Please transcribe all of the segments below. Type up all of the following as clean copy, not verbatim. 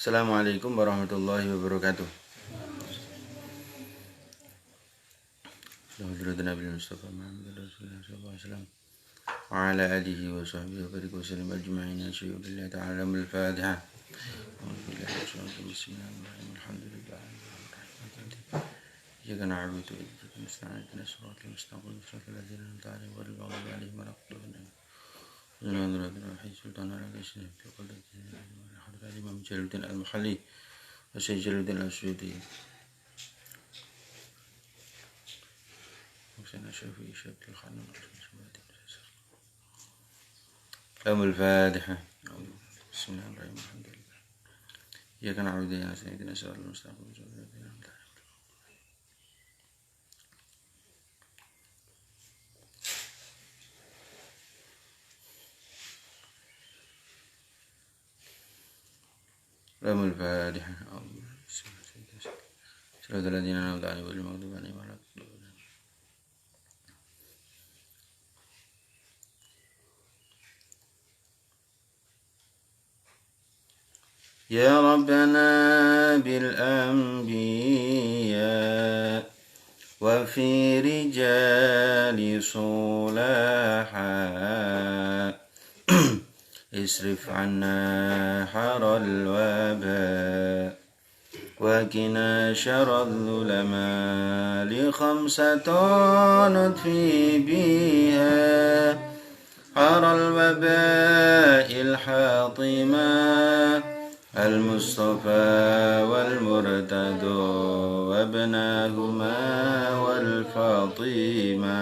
Assalamualaikum warahmatullahi wabarakatuh. Alhamdulillah Nabi Mustafa Muhammad Rasulullah sallallahu alaihi wasallam wa ala alihi wa sahbihi wa barik wa sallam ajma'in. Asyhadu an la ilaha illallah al-Fatihah. Bismillahirrahmanirrahim. Alhamdulillah. Iyyaka na'budu wa iyyaka nasta'in. Ihdinas siratal mustaqim. Siratal ladzina an'amta 'alaihim ghairil maghdubi 'alaihim waladdallin. Sultan al-Qasim Imam Jalaluddin Al-Mahalli wa Syekh Jalaluddin Al-Suyuti Muhsin Asy-Syafi'i Syekh Al-Khanun Al-Fatiha. Bismillahirrahmanirrahim. Iyyaka na'budu wa iyyaka nasta'in. Ihdinas siratal mustaqim. Al-Fatiha. Siratal ladzina an'amta 'alaihim ghairil maghdubi 'alaihim waladdallin. Ya Rabbana bil anbiya wa fi rijali sulaha isrif 'anna haral waba wa qina syarral ulama li khamsatun fi biha haral waba'il hatima al-Mustafa wal-Murtado wabnahuma wal-Fatima.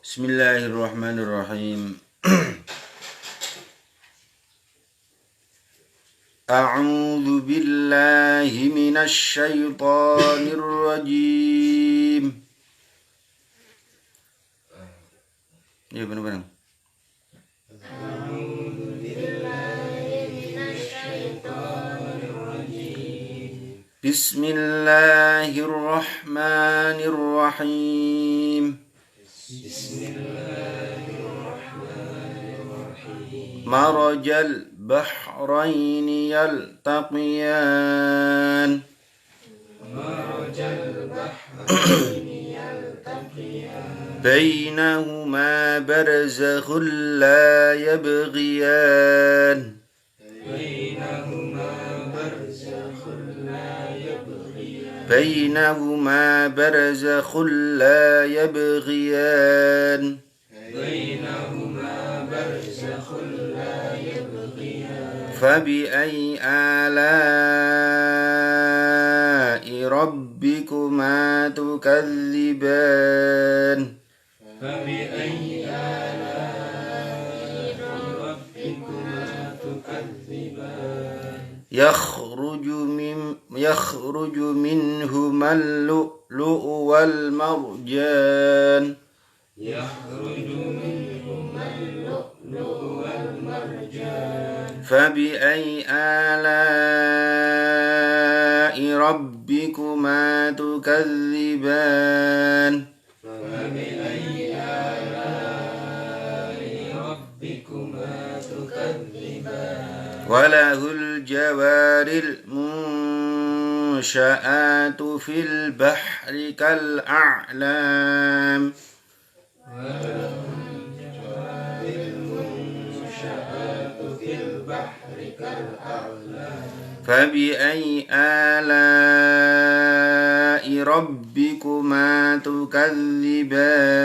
Bismillahirrahmanirrahim. A'udzu billahi minasy syaithanir rajim. Ya benar-benar. Bismillahirrahmanirrahim. Marajal bahraini yaltaqiyan. Bainahuma barzakhun la yabghiyan. بينهما برزخ لا يبغيان فبأي آلاء ربكما تكذبان يخرج منهما اللؤلؤ والمرجان فبأي آلاء ربكما تكذبان وله الجوار المنشآت في البحر كالأعلام فبأي آلاء ربكما تكذبان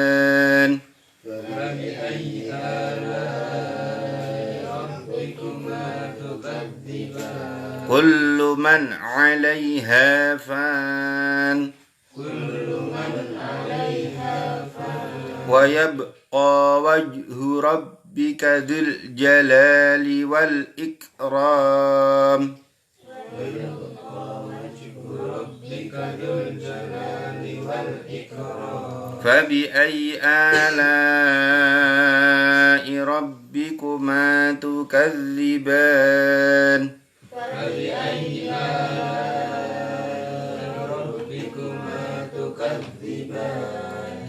كل من عليها فان ويبقى وجه ربك ذو الجلال والإكرام فبأي آلاء ربكما تكذبان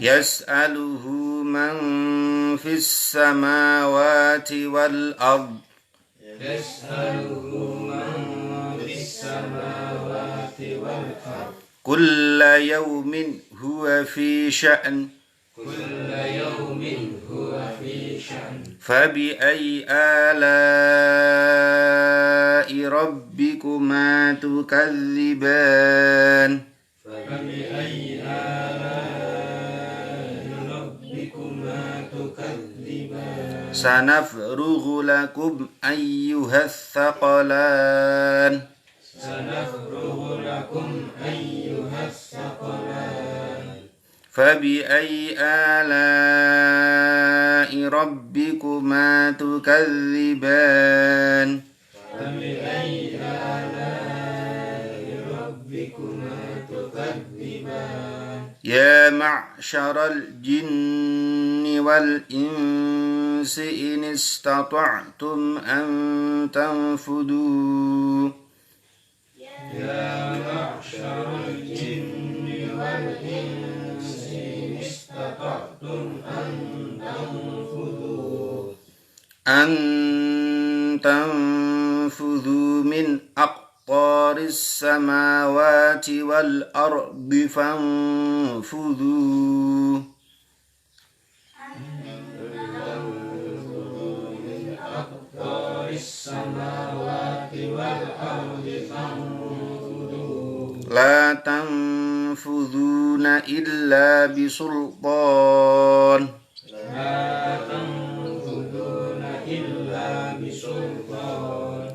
يسأله من في السماوات والأرض kulla yawmin huwa fi sya'n fabi'ayyi ala'i rabbikuma tukadziban sanafrughu lakum ayyuhas thaqalan fabi'ayyi ala'i rabbikuma tukadziban ya ma'syaral jinni wal insi in istata'tum an tanfudu an tanfudhu min aqtaris samawati wal ardi fanfudhu la tanfudhuna illa bisultan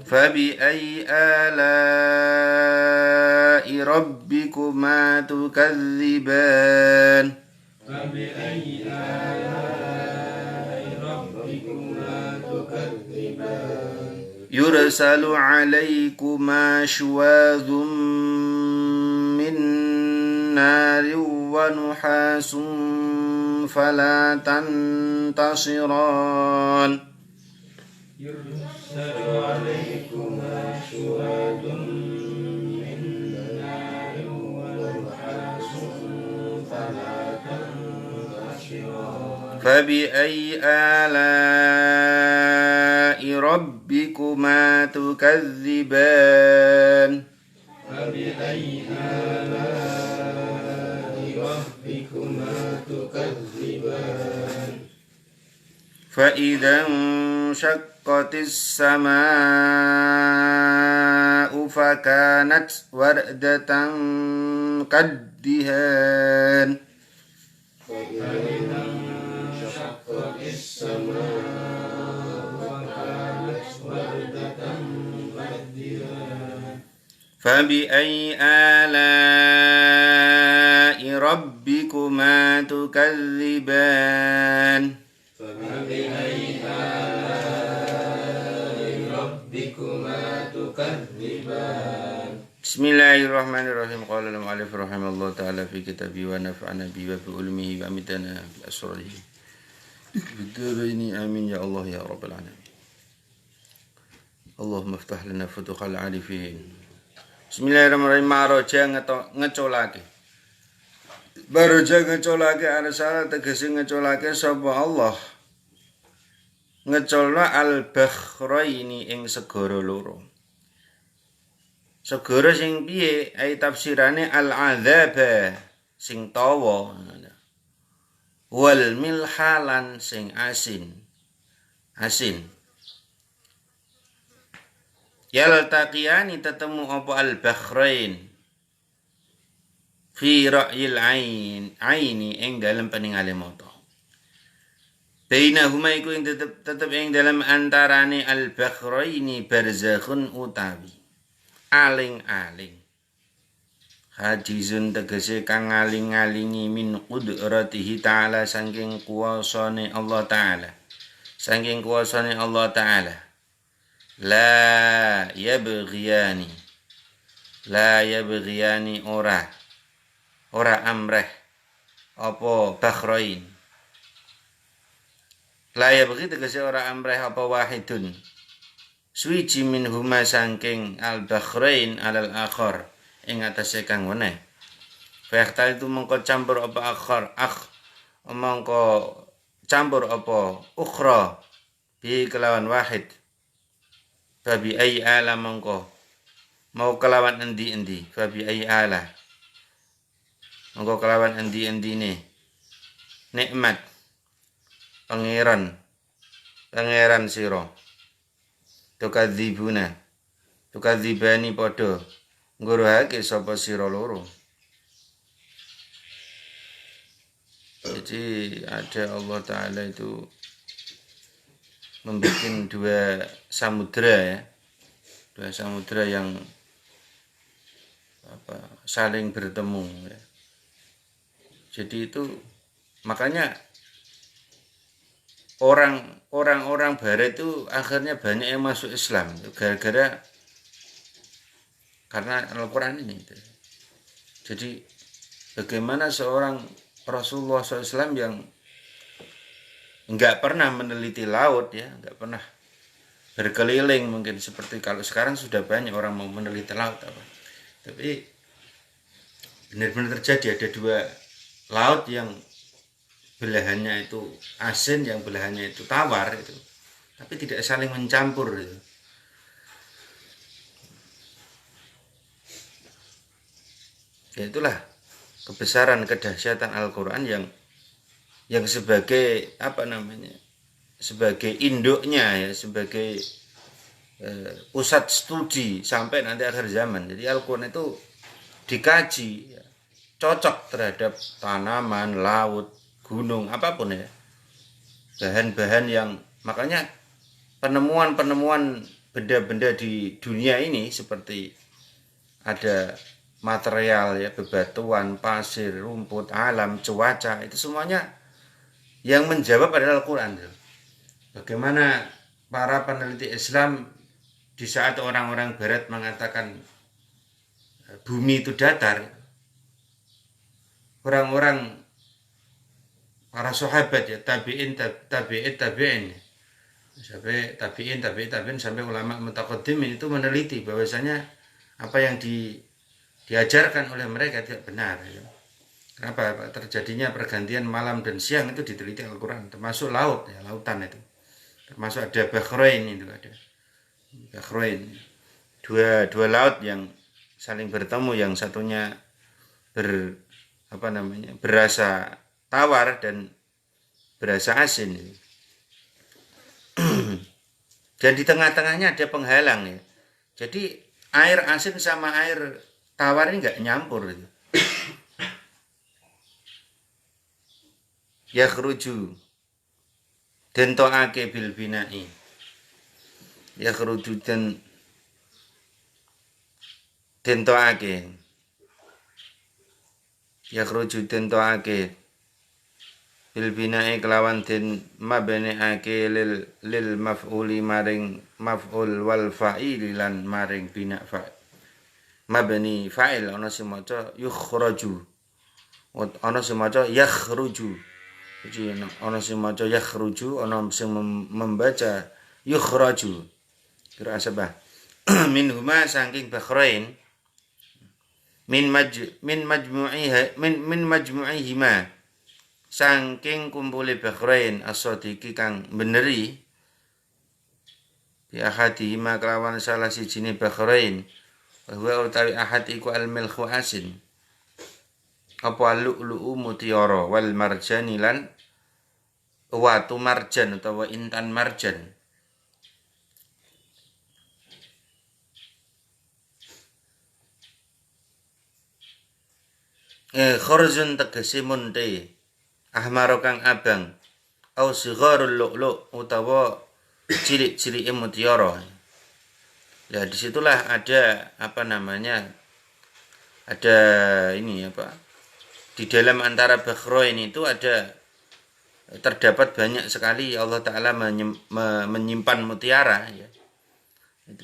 fabi'ayyi ala'i rabbikuma tukadziban yursalu 'alaykuma syuwadhum min narin wa nuhasun fala tantasiran fabi'ayyi ala'i rabbikuma tukadziban فإذا انشقت السماء فكانت وردة كالدهان فبأي آلاء ربكما تكذبان Bismillahirrahmanirrahim. Qala al-mu'allif rahimallahu ta'ala fi kitabihi wa nafa'ana bihi wa fi ulmihi wa amitana bi asrarihi. Bidaraini amin ya Allah ya rabbal alamin. Allahumma iftah lana futuhal arifin. Bismillahirrahmanirrahim. Maraja ngecolake. Baraja ngecolake arsala tegese ngecolake sapa Allah. Ngecolna al-bakhraini ing segara loro. Segara sing piye ai tafsirane al-adzaba sing tawa wal milhalan sing asin yaltaqiyani tetemu apa al-bakhrain fi ra'yil aini ing dalem peningale mata bainahuma iku ing tetep ing dalem antarane al-bakhraini barzakhun utawi aling-aling hajizun tegese kang ngaling-alingi min qudratihi ta'ala saking kuwasane Allah ta'ala la yabghiyani ora amreh apa bakhrain la yabghi tegese ora amreh apa wahidun suwiji min huma saking al-bakhrain alal akhar ing atase kang weneh. Fa itu mengko campur apa mengko campur apa ukhra bi kelawan wahid. Fabi ayyi ala mongko mau kelawan endi-endi. Fabi ayyi ala mongko kelawan endi-endine nikmat pangeran sira tukadzibani padha ngguruhake sapa sira loro. Jadi ada Allah Ta'ala itu membuat dua samudra yang saling bertemu ya. Jadi itu makanya orang-orang barat itu akhirnya banyak yang masuk Islam gara-gara karena Al-Quran ini. Jadi bagaimana seorang Rasulullah SAW yang nggak pernah meneliti laut ya, nggak pernah berkeliling mungkin seperti kalau sekarang sudah banyak orang mau meneliti laut apa. Tapi benar-benar terjadi ada dua laut yang belahannya itu asin, yang belahannya itu tawar itu, tapi tidak saling mencampur itu. Ya itulah kebesaran kedahsyatan Al-Quran yang sebagai sebagai induknya ya, sebagai pusat studi sampai nanti akhir zaman. Jadi Al-Quran itu dikaji ya, cocok terhadap tanaman, laut, gunung, apapun ya. Bahan-bahan yang makanya penemuan-penemuan benda-benda di dunia ini seperti ada material ya, bebatuan, pasir, rumput, alam, cuaca, itu semuanya yang menjawab adalah Al-Quran. Bagaimana para peneliti Islam di saat orang-orang barat mengatakan bumi itu datar, orang-orang para sahabat ya, tabi'in sampai tabi'in sampai ulama mutaqaddimin itu meneliti bahwasanya apa yang diajarkan oleh mereka tidak benar ya. Kenapa? Terjadinya pergantian malam dan siang itu diteliti Al-Quran, termasuk laut ya, lautan itu. Termasuk ada Bahrain itu ada. Bahrain. Dua laut yang saling bertemu, yang satunya berasa tawar dan berasa asin. Dan di tengah-tengahnya ada penghalang ya. Jadi air asin sama air tawar ini enggak nyampur itu. Yakhruju den to'ake bil bina'i. Yakhruju den to'ake. Yakhruju den to'ake bil bina'i kelawan den mabne'ake lil maf'uli maring maf'ul wal fa'il lan maring bina' fa'il. Mabni fa'il ana sing maca yukhraju. Ana sing maca yakhruju. Jadi ana sing maca yakhruju, ana sing membaca yukhraju. Kira sabah. Min huma saking Bahrain min majmu'ihima saking kumpule Bahrain as-sadiqi kang beneri bi ahadihima kelawan salah sijine Bahrain bahwa utawi ahad iku al-milhu asin apa lu'lu'u mutiara wal marjani lan watu marjan utawa intan marjan. Khurzun tegese munte ahmaro kang abang au sigharul lu'lu' utawa cilik-cilike mutiara. Ya disitulah ada ada ini di dalam antara Bahrain itu terdapat banyak sekali Allah Ta'ala menyimpan mutiara ya. Itu.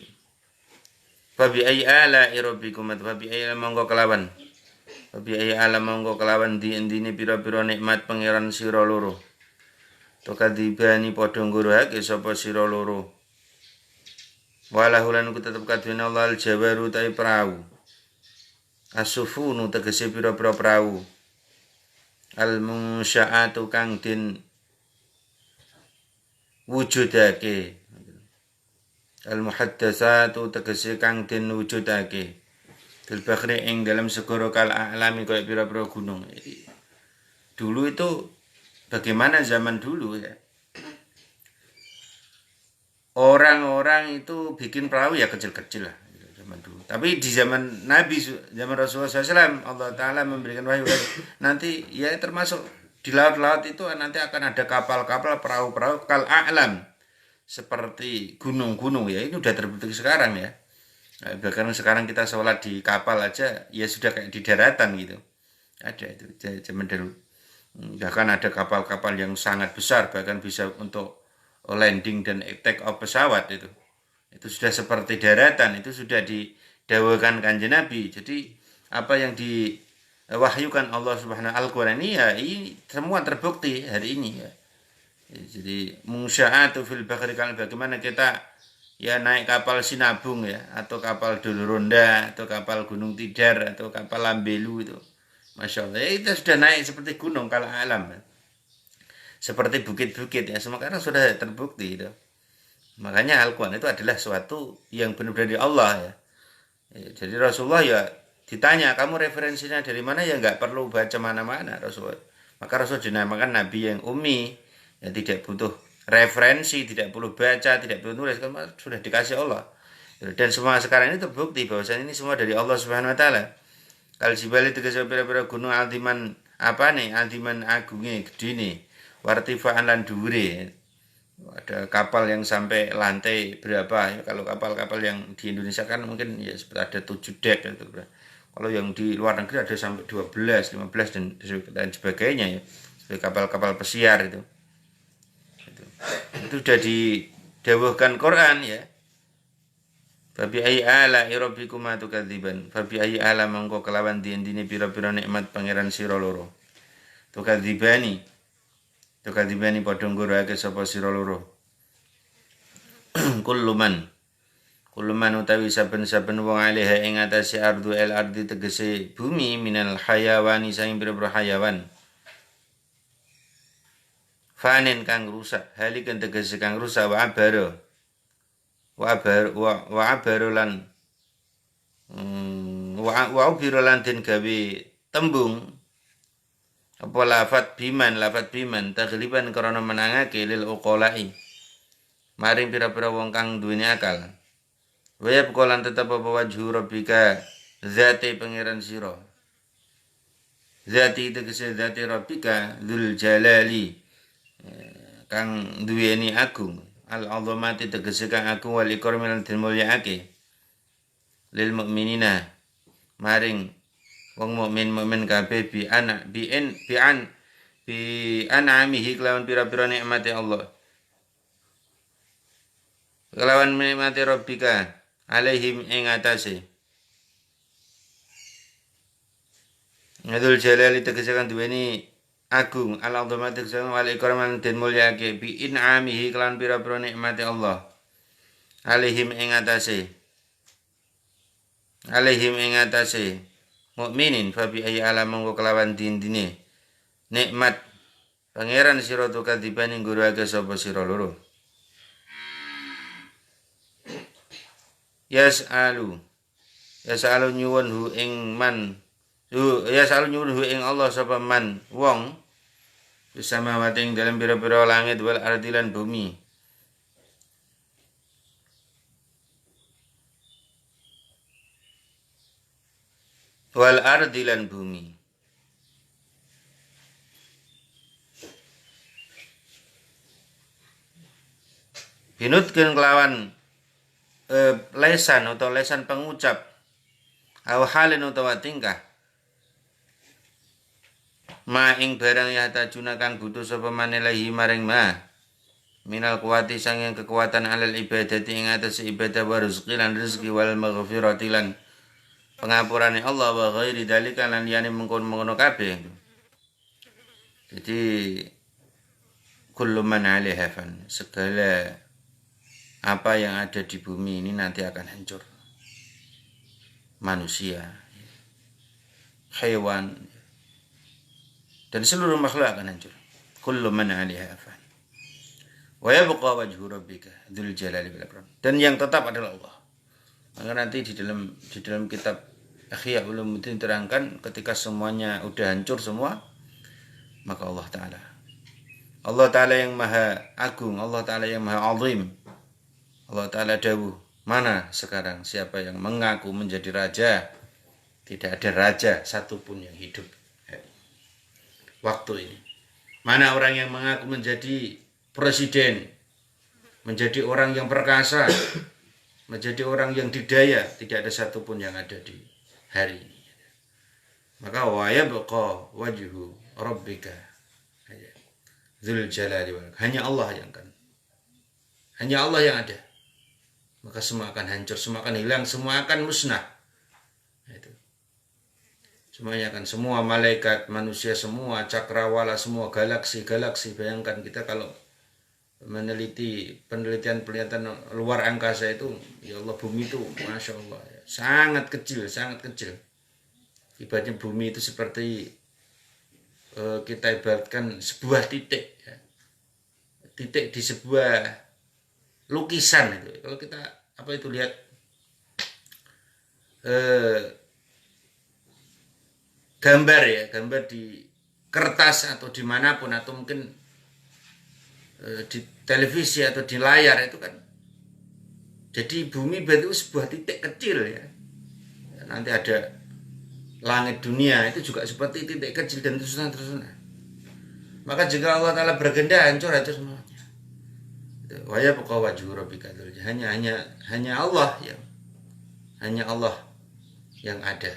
Fabi ayyi ala'i rabbikum fabi ayyi monggo kelawan. Fabi ayyi ala monggo kelawan di-endine pira-pira nikmat pangeran sira loro. Tukadibani padha ngguruhake sapa sira loro. Walahulan ku tetep kadene Allah al-jawaru ta'i perahu. As-sufunu tegese pira-pira perahu. Al-munsya'atu kang den wujudake Al-muhaddatsatu tegese kang den wujudake. Fil bakhri ing dalam segara kal alami kaya pira-pira gunung. Dulu itu bagaimana zaman dulu ya? Orang-orang itu bikin perahu ya kecil-kecil lah zaman dulu. Tapi di zaman Nabi, zaman Rasulullah SAW, Allah Ta'ala memberikan wahyu nanti ya termasuk di laut-laut itu nanti akan ada kapal-kapal, perahu-perahu kal a'lam seperti gunung-gunung ya. Ini udah terbukti sekarang ya. Bahkan sekarang kita sholat di kapal aja ya sudah kayak di daratan gitu. Ada itu zaman dulu. Bahkan ada kapal-kapal yang sangat besar bahkan bisa untuk landing dan take off pesawat itu sudah seperti daratan, itu sudah didawuhkan Kanjeng Nabi. Jadi apa yang diwahyukan Allah Subhanahu Al-Qur'an ini ya ini semua terbukti hari ini ya. Jadi munsya'atu fil bakhri, bagaimana kita ya naik kapal Sinabung ya, atau kapal Doloronda, atau kapal Gunung Tidar, atau kapal Lambelu itu. Masya Allah, ya, itu sudah naik seperti gunung kalau alam. Seperti bukit-bukit ya, sekarang sudah terbukti itu. Makanya Al-Quran itu adalah suatu yang benar-benar dari Allah ya. Jadi Rasulullah ya ditanya, kamu referensinya dari mana, ya nggak perlu baca mana-mana Rasulullah. Maka Rasul dinamakan Nabi yang ummi, ya tidak butuh referensi, tidak perlu baca, tidak perlu nulis, karena sudah dikasih Allah. Dan semua sekarang ini terbukti bahwasanya ini semua dari Allah Subhanahu Wa Taala. Kal jibali tegese pira-pira gunung altiman apa nih, altiman agungnya gede nih. Wartifaan lan dhuwure. Ada kapal yang sampai lantai berapa ya, kalau kapal-kapal yang di Indonesia kan mungkin ya seperti ada 7 dek gitu. Kalau yang di luar negeri ada sampai 12, 15 dan sebagainya ya. Seperti kapal-kapal pesiar itu. Itu sudah didawuhkan Quran ya. Fabi ayyi ala rabbikuma tukadziban. Fabi ayyi ala mangko kelawan dine pira-pira nikmat pangeran sira loro. Tukadzibani padha ngurake sapa sira loro. Kulluman utawi saben-saben wong alaiha ing atase ardu el ardi tegese bumi minal hayawani saing pira-pira hayawan. Fanin kang rusak, halikan tegese kang rusak wa abarolan den gawe tembung apa lafat biman tagliban karena menangake lil uqolai maring pira-pira wong kang duweni akal. Wa yabqalan tetep apa wajhu rabbika zati pangeran sira. Zati tegese zati rabbika dzul jalali kang duweni agung, al azamati tegese kang agung, wal ikram lan den mulyaake lil mukminina maring wong mukmin kabeh bi an'amihi kelawan pira-pira nikmate Allah, kelawan nikmate rabbika alaihim ing atase. Ngadul jalali tegese kang duweni agung, al azamati tegese wal ikram lan den mulyaake bi in'amihi kelawan pira-pira nikmate Allah alaihim ing atase mukminin. Fabi ayyi alam mongko kelawan dindine nikmat pangeran sira tukadibani ngguruake sapa sira loro. Yas'alu nyuwun hu ing Allah sapa man wong bisa mawating dalam pira-pira langit wal ardi lan bumi. Wal ardi lan bumi. Binutkeun kelawan lesan atau lesan pengucap, aw halin utawa tingkah, ma ing barang ya tajuna kang butuh sapa manelahi maring ma minal kuwati sanging kekuatan alal ibadati ing atas ibadah wa rizqi lan rezeki wal maghfirati lan pengapurane Allah wa ghairi dalika lan liyane mengkono-mengkono kabeh. Jadi kullu man 'alaiha fan, segala apa yang ada di bumi ini nanti akan hancur. Manusia, hewan, dan seluruh makhluk akan hancur. Kullu man 'alaiha fan. Wa yabqa wajhu rabbika dzul jalali wal ikram. Dan yang tetap adalah Allah. Maka nanti di dalam kitab Ihya Ulumuddin terangkan ketika semuanya udah hancur semua, maka Allah Ta'ala yang maha agung, Allah Ta'ala yang maha azim, Allah Ta'ala dawuh, mana sekarang siapa yang mengaku menjadi raja? Tidak ada raja satupun yang hidup waktu ini. Mana orang yang mengaku menjadi presiden, menjadi orang yang perkasa, menjadi orang yang didaya? Tidak ada satupun yang ada di hari ini. Maka wa yabqa wajhu rabbika dzul jalali wal ikram. Hanya Allah yang ada. Maka semua akan hancur, semua akan hilang, semua akan musnah. Itu. Semuanya akan, semua malaikat, manusia semua, cakrawala semua, galaksi. Bayangkan kita kalau meneliti penelitian luar angkasa itu, ya Allah, bumi itu Masya Allah ya, sangat kecil. Ibaratnya bumi itu seperti kita ibaratkan sebuah titik ya. Titik di sebuah lukisan itu. Kalau kita lihat gambar di kertas atau dimanapun, atau mungkin di televisi atau di layar itu kan, jadi bumi berarti sebuah titik kecil ya. Nanti ada langit dunia itu juga seperti titik kecil dan terus. Maka jika Allah Ta'ala berkehendak hancur semuanya. Wa yabqa wajhu rabbika dzul jalali. Hanya Allah yang ada.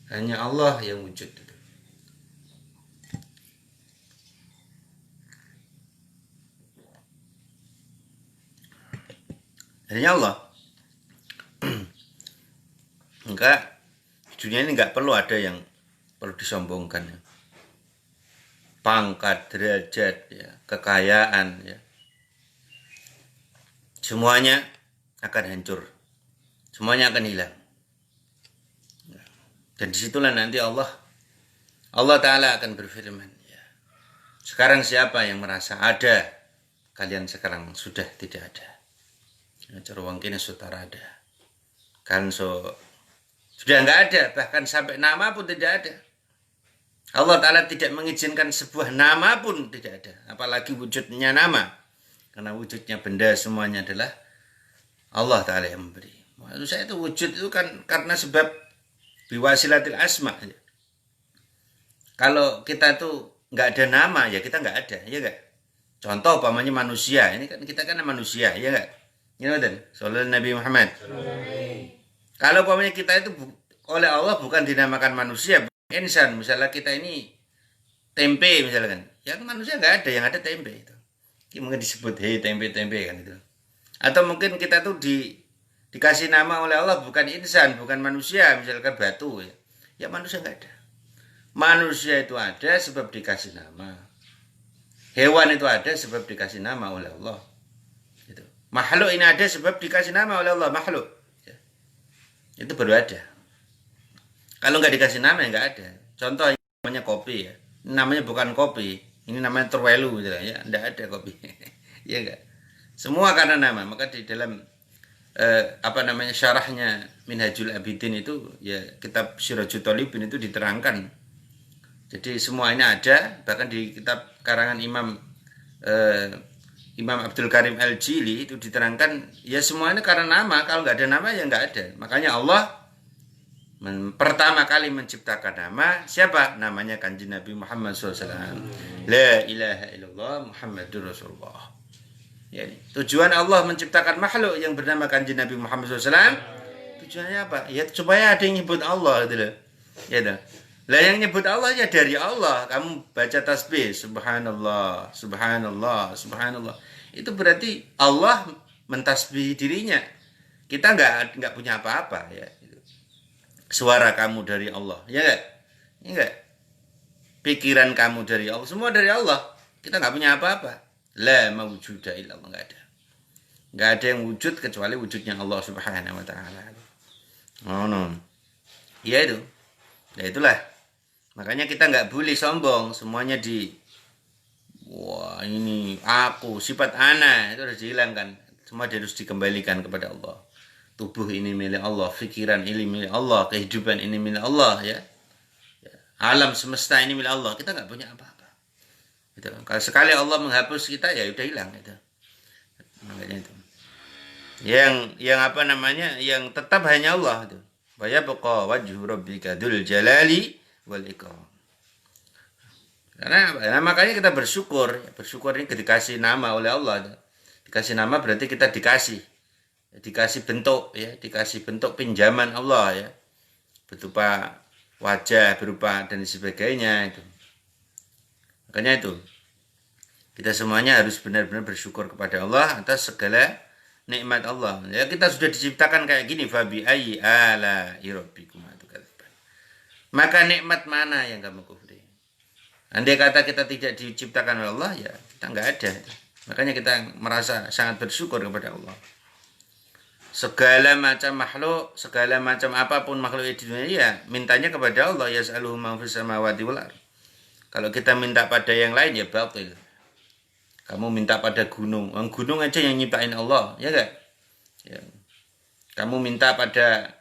Hanya Allah yang wujud. Hanya Allah. Enggak, dunia ini enggak perlu ada yang perlu disombongkan ya. Pangkat, derajat ya, kekayaan ya. Semuanya akan hancur. Semuanya akan hilang. Dan disitulah nanti Allah Ta'ala akan berfirman ya. Sekarang siapa yang merasa ada? Kalian sekarang sudah tidak ada. Cara kini sudah ada. Kan sudah enggak ada, bahkan sampai nama pun tidak ada. Allah Ta'ala tidak mengizinkan sebuah nama pun tidak ada, apalagi wujudnya nama. Karena wujudnya benda semuanya adalah Allah Ta'ala yang memberi. Maksud saya itu wujud itu kan karena sebab biwasilatil asma. Kalau kita tuh nggak ada nama ya kita nggak ada, ya nggak? Contoh umpamanya manusia, ini kan kita kan manusia, ya nggak? Ya betul. Sallallahu Nabi Muhammad. Kalau umpamanya kita itu oleh Allah bukan dinamakan manusia, insan. Misalnya kita ini tempe misalkan, ya manusia nggak ada, yang ada tempe itu. Mungkin disebut tempe kan itu. Atau mungkin kita tuh dikasih nama oleh Allah bukan insan, bukan manusia, misalkan batu ya. Ya manusia nggak ada. Manusia itu ada sebab dikasih nama. Hewan itu ada sebab dikasih nama oleh Allah. Gitu. Makhluk ini ada sebab dikasih nama oleh Allah, makhluk. Ya. Itu baru ada. Kalau nggak dikasih nama ya nggak ada. Contoh namanya kopi ya. Namanya bukan kopi. Ini namanya terwelu gitu ya, enggak ada kopi. Ya enggak. Semua karena nama. Maka di dalam syarahnya Minhajul Abidin itu ya, kitab Sirajul Talibin itu diterangkan. Jadi semua ini ada, bahkan di kitab karangan Imam Abdul Karim Al-Jili itu diterangkan ya semua ini karena nama. Kalau enggak ada nama ya enggak ada. Makanya Allah pertama kali menciptakan nama siapa? Namanya Kanjeng Nabi Muhammad SAW. La ilaha illallah Muhammadur Rasulullah. Ya, tujuan Allah menciptakan makhluk yang bernama Kanjeng Nabi Muhammad SAW, tujuannya apa? Ya supaya ada yang nyebut Allah gitu loh. Ya dah. Lah yang nyebut Allah ya dari Allah. Kamu baca tasbih subhanallah, subhanallah, subhanallah. Itu berarti Allah mentasbih dirinya. Kita enggak punya apa-apa ya. Suara kamu dari Allah, ya enggak? Enggak. Pikiran kamu dari Allah, semua dari Allah. Kita enggak punya apa-apa. La mawjuda illallah, enggak ada. Enggak ada yang wujud kecuali wujudnya Allah Subhanahu wa taala. No. Ya itu. Ya itulah. Makanya kita enggak boleh sombong, semuanya wah ini aku, sifat ana itu harus dihilangkan. Semua harus dikembalikan kepada Allah. Tubuh ini milik Allah, pikiran ini milik Allah, kehidupan ini milik Allah ya. Alam semesta ini milik Allah. Kita nggak punya apa-apa. Gitu. Kalau sekali Allah menghapus kita ya udah hilang itu. Makanya itu. Yang apa namanya? Yang tetap hanya Allah itu. Wa yabqa wajhu rabbika dzul jalali wal ikram. Karena makanya kita bersyukur. Bersyukur ini dikasih nama oleh Allah. Dikasih nama berarti kita dikasih bentuk ya, dikasih bentuk pinjaman Allah ya. Berupa wajah, berupa dan sebagainya itu. Makanya itu. Kita semuanya harus benar-benar bersyukur kepada Allah atas segala nikmat Allah. Ya kita sudah diciptakan kayak gini, fabi ayyi ala rabbikum. Maka nikmat mana yang kamu kufri? Andai kata kita tidak diciptakan oleh Allah, ya kita nggak ada. Makanya kita merasa sangat bersyukur kepada Allah. Segala macam makhluk, segala macam apapun makhluk di dunia ya mintanya kepada Allah, yas'aluhu man fis samawati wal ardh. Kalau kita minta pada yang lain ya batil. Kamu minta pada gunung, gunung aja yang nyiptain Allah, ya enggak? Ya. Kamu minta pada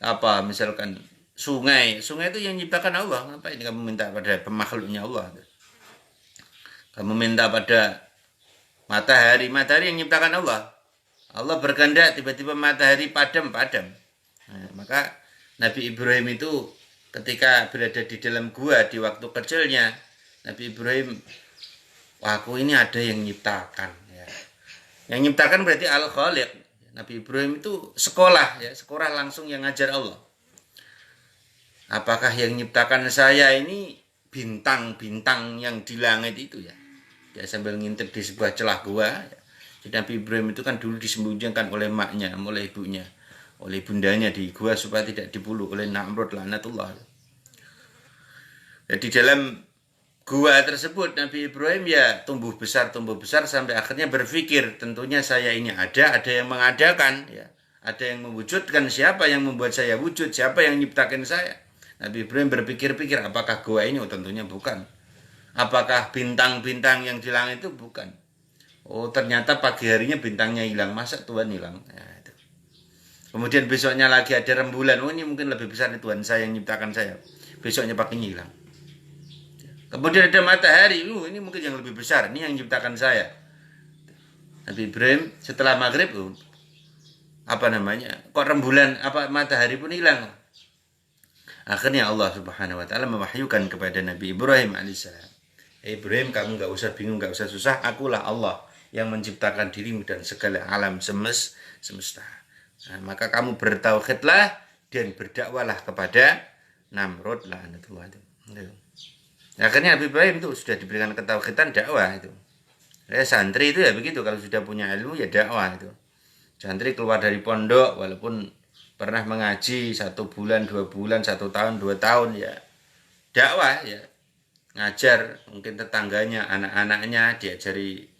apa? Misalkan sungai itu yang nyiptakan Allah. Ngapain kamu minta pada pemakhluknya Allah? Kamu minta pada matahari yang nyiptakan Allah. Allah berkehendak tiba-tiba matahari padam. Nah, maka Nabi Ibrahim itu ketika berada di dalam gua di waktu kecilnya, Nabi Ibrahim, aku ini ada yang nyiptakan. Ya. Yang nyiptakan berarti Al-Khaliq. Nabi Ibrahim itu sekolah langsung yang ngajar Allah. Apakah yang nyiptakan saya ini bintang-bintang yang di langit itu ya? Dia sambil ngintip di sebuah celah gua. Ya. Jadi Nabi Ibrahim itu kan dulu disembunyikan oleh maknya, oleh ibunya, oleh bundanya di gua supaya tidak dibulu oleh Namrud laknatullah. Jadi dalam gua tersebut Nabi Ibrahim ya tumbuh besar sampai akhirnya berpikir, tentunya saya ini ada yang mengadakan ya, ada yang mewujudkan, siapa yang membuat saya wujud, siapa yang menciptakan saya. Nabi Ibrahim berpikir-pikir, apakah gua ini? Oh tentunya bukan. Apakah bintang-bintang yang di langit itu? Bukan. Oh ternyata pagi harinya bintangnya hilang, masa Tuhan hilang? Nah, itu. Kemudian besoknya lagi ada rembulan, oh ini mungkin lebih besar nih Tuhan saya yang menciptakan saya. Besoknya paginya hilang. Kemudian ada matahari, ini mungkin yang lebih besar, ini yang menciptakan saya. Nabi Ibrahim setelah maghrib, kok rembulan, matahari pun hilang. Akhirnya Allah Subhanahu wa taala mewahyukan kepada Nabi Ibrahim alaihissalam. Ibrahim, kamu enggak usah bingung, enggak usah susah, akulah Allah yang menciptakan dirimu dan segala alam semesta. Nah, maka kamu bertauhidlah dan berdakwalah kepada Namrud laknatullah. Akhirnya Nabi Ibrahim itu sudah diberikan ketauhidan, dakwah itu. Ya, santri itu ya begitu, kalau sudah punya ilmu ya dakwah itu. Santri keluar dari pondok walaupun pernah mengaji 1 bulan, 2 bulan, 1 tahun, 2 tahun ya dakwah ya, ngajar mungkin tetangganya, anak-anaknya diajari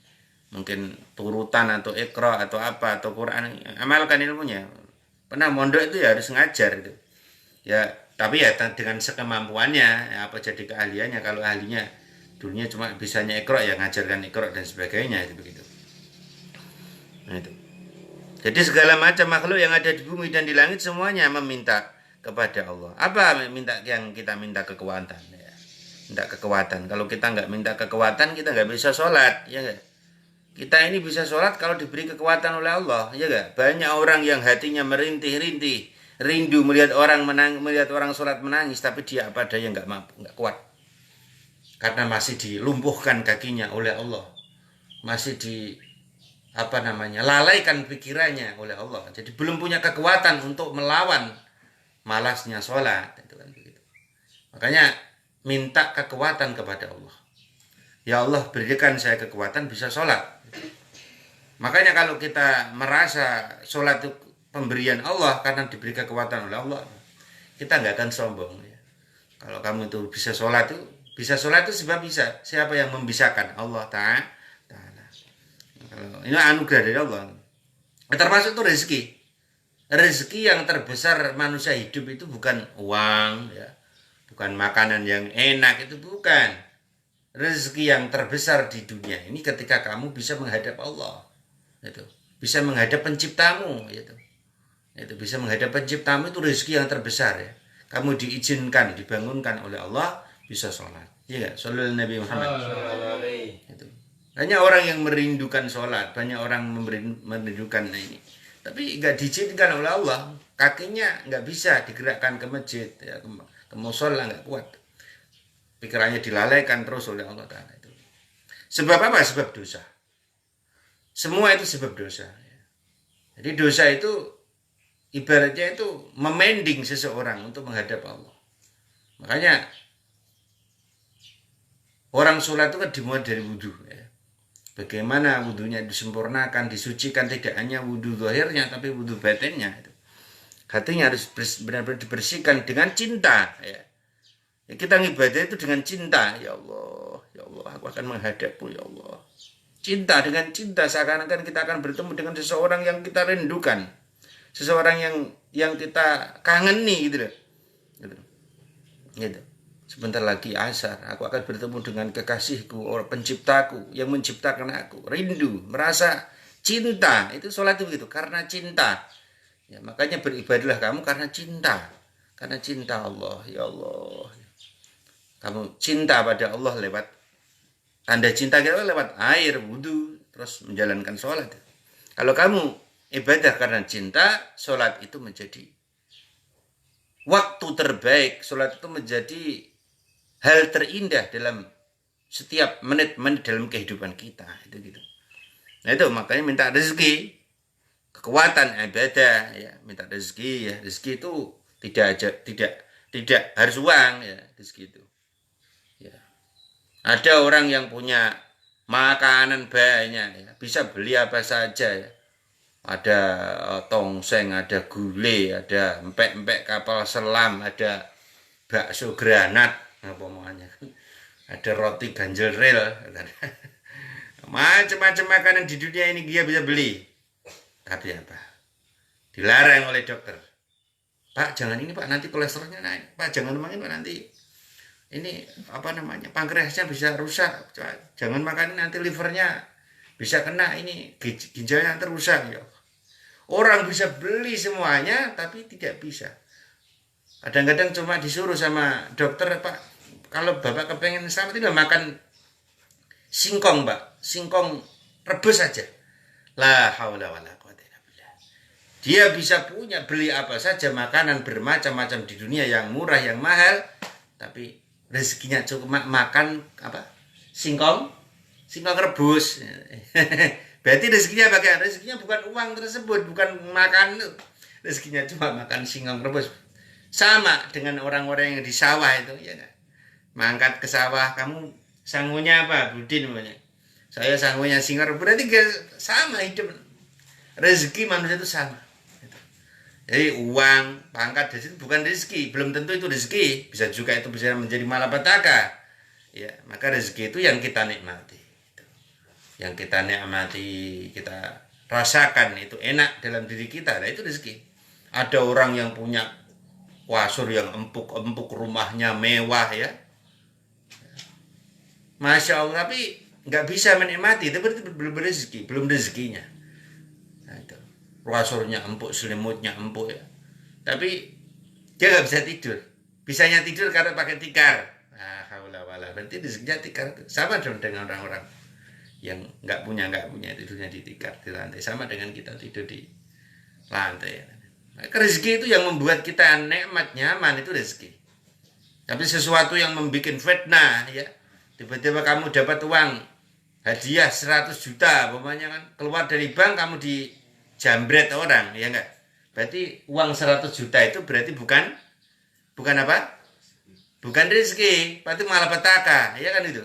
mungkin turutan atau iqra atau apa atau Quran, amalkan ilmunya. Pernah mondok itu ya harus ngajar itu ya, tapi ya dengan sekemampuannya ya, apa jadi keahliannya. Kalau ahlinya dulunya cuma bisanya iqra ya ngajarkan iqra dan sebagainya itu begitu. Nah itu. Jadi segala macam makhluk yang ada di bumi dan di langit semuanya meminta kepada Allah. Apa yang kita minta? Kekuatan. Ya. Minta kekuatan. Kalau kita nggak minta kekuatan, kita nggak bisa sholat. Ya gak? Kita ini bisa sholat kalau diberi kekuatan oleh Allah. Ya gak? Banyak orang yang hatinya merintih-rintih, rindu melihat orang sholat menangis, tapi dia apa daya nggak mampu, nggak kuat. Karena masih dilumpuhkan kakinya oleh Allah. Masih lalaikan pikirannya oleh Allah. Jadi belum punya kekuatan untuk melawan malasnya sholat. Itu kan begitu. Makanya minta kekuatan kepada Allah. Ya Allah, berikan saya kekuatan bisa sholat. Makanya kalau kita merasa sholat itu pemberian Allah karena diberi kekuatan oleh Allah, kita nggak akan sombong. Ya. Kalau kamu itu bisa sholat itu sebab bisa. Siapa yang membisakan? Allah Ta'ala. Ini anugerah dari Allah. Termasuk itu rezeki. Rezeki yang terbesar manusia hidup itu bukan uang, ya, bukan makanan yang enak, itu bukan. rezeki yang terbesar di dunia ini ketika kamu bisa menghadap Allah. Itu. Bisa menghadap penciptamu, itu. Itu bisa menghadap penciptamu itu rezeki yang terbesar ya. Kamu diizinkan, dibangunkan oleh Allah bisa sholat. Iya, sholat Nabi Muhammad. Itu. Hanya orang yang merindukan sholat, banyak orang merindukan ini. Tapi nggak diizinkan oleh Allah, kakinya nggak bisa digerakkan ke masjid, ya, ke musola nggak kuat. Pikirannya dilalaikan terus oleh Allah Ta'ala itu. Sebab apa? Sebab dosa. Semua itu sebab dosa. Jadi dosa itu ibaratnya itu memending seseorang untuk menghadap Allah. Makanya orang sholat itu kan dimulai dari wudhu. Ya. Bagaimana wudhunya disempurnakan, disucikan, tidak hanya wudhu zahirnya, tapi wudhu batinnya. Hatinya harus benar-benar dibersihkan dengan cinta. Ya. Ya, kita ngibadah itu dengan cinta. Ya Allah, aku akan menghadapmu, ya Allah. Cinta, dengan cinta seakan-akan kita akan bertemu dengan seseorang yang kita rindukan. Seseorang yang kita kangeni gitu loh. Gitu. Sebentar lagi asar, aku akan bertemu dengan kekasihku, orang penciptaku yang menciptakan aku. Rindu, merasa cinta. Itu sholat itu begitu, karena cinta. Ya, makanya beribadahlah kamu karena cinta. Karena cinta Allah, ya Allah. Kamu cinta pada Allah lewat tanda cinta kita lewat air, wudhu, terus menjalankan sholat. Kalau kamu ibadah karena cinta, sholat itu menjadi waktu terbaik. Sholat itu menjadi hal terindah dalam setiap menit-menit dalam kehidupan kita. Itu gitu. Nah itu makanya minta rezeki, kekuatan ibadah, ya minta rezeki ya. Rezeki itu tidak harus uang ya, rezeki itu. Ya. Ada orang yang punya makanan banyak ya, bisa beli apa saja ya. Ada tongseng, ada gulai, ada empek-empek kapal selam, ada bakso granat, apa namanya, ada roti ganjel rel, macam-macam makanan di dunia ini dia bisa beli. Tapi apa? Dilarang oleh dokter. Pak, jangan ini Pak, nanti kolesterolnya naik. Pak, jangan makan Pak, nanti ini apa namanya, pankreasnya bisa rusak. Jangan makan nanti livernya bisa kena, ini ginjalnya nanti rusak ya. Orang bisa beli semuanya tapi tidak bisa. Kadang-kadang cuma disuruh sama dokter, Pak, kalau Bapak kepengen selamat itu makan singkong, Pak. Singkong rebus saja. La haula wala quwata illa billah. Dia bisa punya beli apa saja makanan bermacam-macam di dunia yang murah, yang mahal, tapi rezekinya cuma makan apa? Singkong rebus. Berarti rezekinya bagaimana? Rezekinya bukan uang tersebut, bukan makan. Rezekinya cuma makan singkong rebus. Sama dengan orang-orang yang di sawah itu, ya kan? Mangkat ke sawah, kamu sangunya apa? Budin namanya. Saya sangunya singkong rebus. Berarti sama hidup. Rezeki manusia itu sama. Jadi uang, pangkat dari situ bukan rezeki, belum tentu itu rezeki. Bisa juga itu bisa menjadi malapetaka. Ya, maka rezeki itu yang kita nikmati. Yang kita nikmati, kita rasakan itu enak dalam diri kita. Nah, itu rezeki. Ada orang yang punya kasur yang empuk-empuk, rumahnya mewah ya. Masya Allah, tapi nggak bisa menikmati, itu berarti belum rezeki, belum rezekinya. Nah, itu. Kasurnya empuk, selimutnya empuk ya. Tapi dia nggak bisa tidur. Bisanya tidur karena pakai tikar. Nah, haulawala. Berarti rezekinya tikar. Sama dong dengan orang-orang yang nggak punya tidurnya di tikar, di lantai. Sama dengan kita tidur di lantai. Nah, rezeki itu yang membuat kita nikmat, nyaman, itu rezeki. Tapi sesuatu yang membuat fitnah ya. Tiba-tiba kamu dapat uang hadiah 100 juta, pokoknya kan keluar dari bank kamu dijambret orang, ya enggak? Berarti uang 100 juta itu berarti bukan apa? Bukan rezeki, berarti malah petaka, ya kan itu.